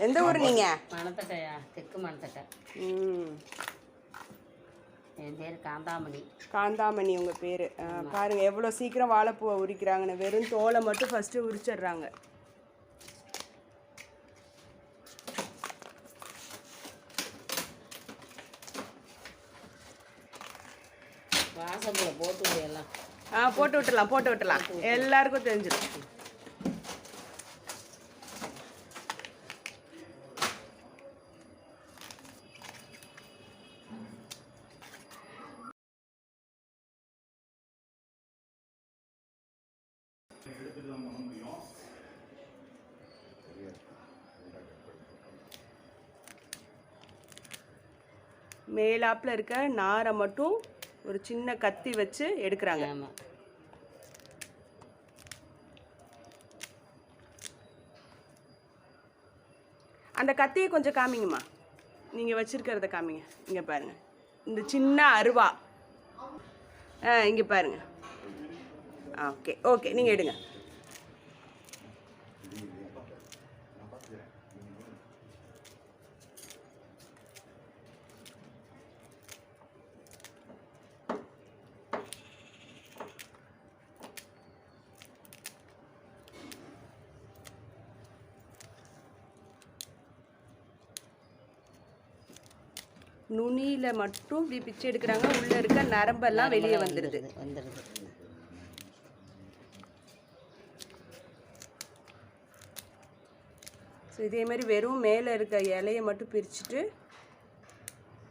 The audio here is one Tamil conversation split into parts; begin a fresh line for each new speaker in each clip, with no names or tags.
எந்த ஊர் நீங்க?
மணத்தட்டையா? தெற்கு மணத்தட்டை. என் பேர் காந்தாமணி.
காந்தாமணி உங்க பேரு. பாருங்க எவ்வளோ சீக்கிரம் வாழைப்பூவை உரிக்கிறாங்கன்னு. வெறும் தோலை மட்டும் ஃபர்ஸ்ட் உரிச்சிடுறாங்க.
வாசப்பூவில் போட்டு விடலாம்.
போட்டு விட்டுலாம் எல்லாருக்கும் தெரிஞ்சிடும். மேலாப்பில் இருக்க நாரை மட்டும் ஒரு சின்ன கத்தி வச்சு எடுக்கிறாங்க.
ஆமாம்.
அந்த கத்தியை கொஞ்சம் காமிங்கம்மா. நீங்கள் வச்சுருக்கிறத காமிங்க. இங்கே பாருங்கள், இந்த சின்ன அருவா. இங்கே பாருங்கள். ஓகே ஓகே, நீங்கள் எடுங்க. நுனியில் மட்டும் இப்படி பிச்சை எடுக்கிறாங்க. உள்ளே இருக்க நரம்பெல்லாம் வெளியே வந்துடுது. ஸோ இதே மாதிரி வெறும் மேலே இருக்க இலையை மட்டும் பிரிச்சுட்டு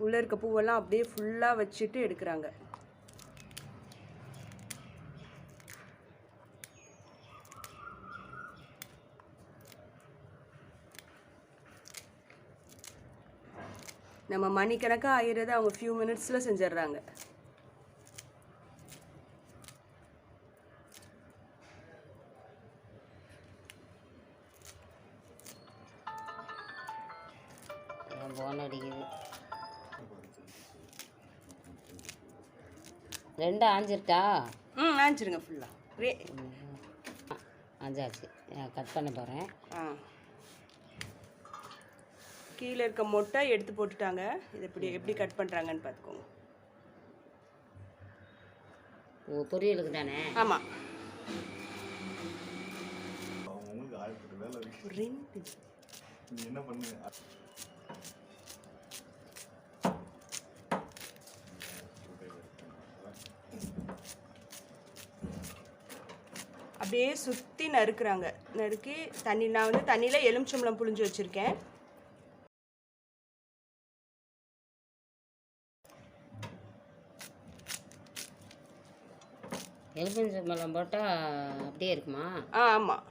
உள்ளே இருக்க பூவெல்லாம் அப்படியே ஃபுல்லாக வச்சுட்டு எடுக்கிறாங்க. நம்ம மணிக்கணக்காக ஆயிடுறது அவங்க ஃபியூ மினிட்ஸில் செஞ்சிடுறாங்க.
போன் அடிக்குது. 2 ஆஞ்சிருட்டா?
ஆஞ்சிருங்க ஃபுல்லாக.
ஆஞ்சாச்சு. கட் பண்ண போகிறேன்.
கீழே இருக்க மொட்டை எடுத்து போட்டுட்டாங்க. இது எப்படி கட் பண்ணுறாங்கன்னு பார்த்துக்கோங்க.
பொரியலுக்கு தானே?
ஆமாம். என்ன பண்ணுங்க, அப்படியே சுற்றி நறுக்குறாங்க. நறுக்கி நான் வந்து தண்ணியில் எலுமிச்சம்பழம் புழிஞ்சு வச்சுருக்கேன்.
எலுமிச்சம்பழம் போட்டால் அப்படியே இருக்குமா?
ஆமாம்.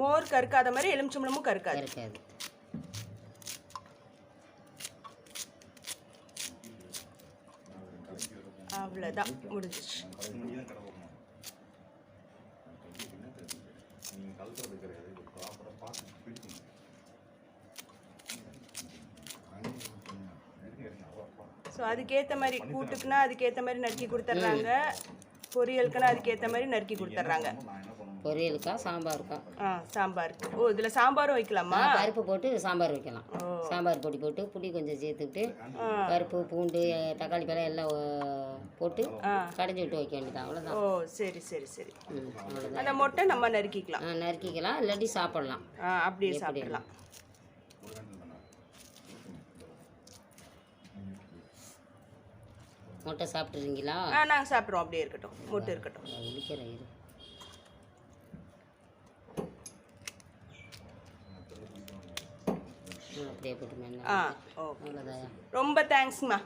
மோர் கருக்காத மாதிரி எலுமிச்சம்பழமும் கருக்காது. அவ்வளோதான், முடிஞ்சிச்சு. ஸோ அதுக்கேற்ற மாதிரி கூட்டுக்குன்னா அதுக்கேற்ற மாதிரி நறுக்கி கொடுத்துட்றாங்க. பொரியலுக்குன்னா அதுக்கேற்ற மாதிரி நறுக்கி கொடுத்துட்றாங்க.
பொரியலுக்கா சாம்பாருக்கா?
சாம்பாருக்கு. ஓ, இதில் சாம்பாரும் வைக்கலாமா?
பருப்பு போட்டு சாம்பார் வைக்கலாம். சாம்பார் பொடி போட்டு புளி கொஞ்சம் சேர்த்துக்கிட்டு பருப்பு பூண்டு தக்காளி பழம் எல்லாம் போட்டு கடைஞ்சி விட்டு வைக்க வேண்டியதான். அவ்வளோதான்.
ஓ, சரி சரி சரி. அந்த மொட்டை நம்ம நறுக்கிக்கலாம்.
நறுக்கிக்கலாம், இல்லாட்டி சாப்பிடலாம்.
அப்படியே சாப்பிடலாம்.
மொட்டை சாப்பிட்றீங்களா?
நாங்கள் சாப்பிட்றோம். அப்படியே இருக்கட்டும், மொட்டை இருக்கட்டும்.
விழிக்கிறேன் இரு. அப்படியே போட்டு
ரொம்ப தேங்க்ஸ்மா,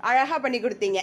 அழகாக பண்ணி கொடுத்தீங்க.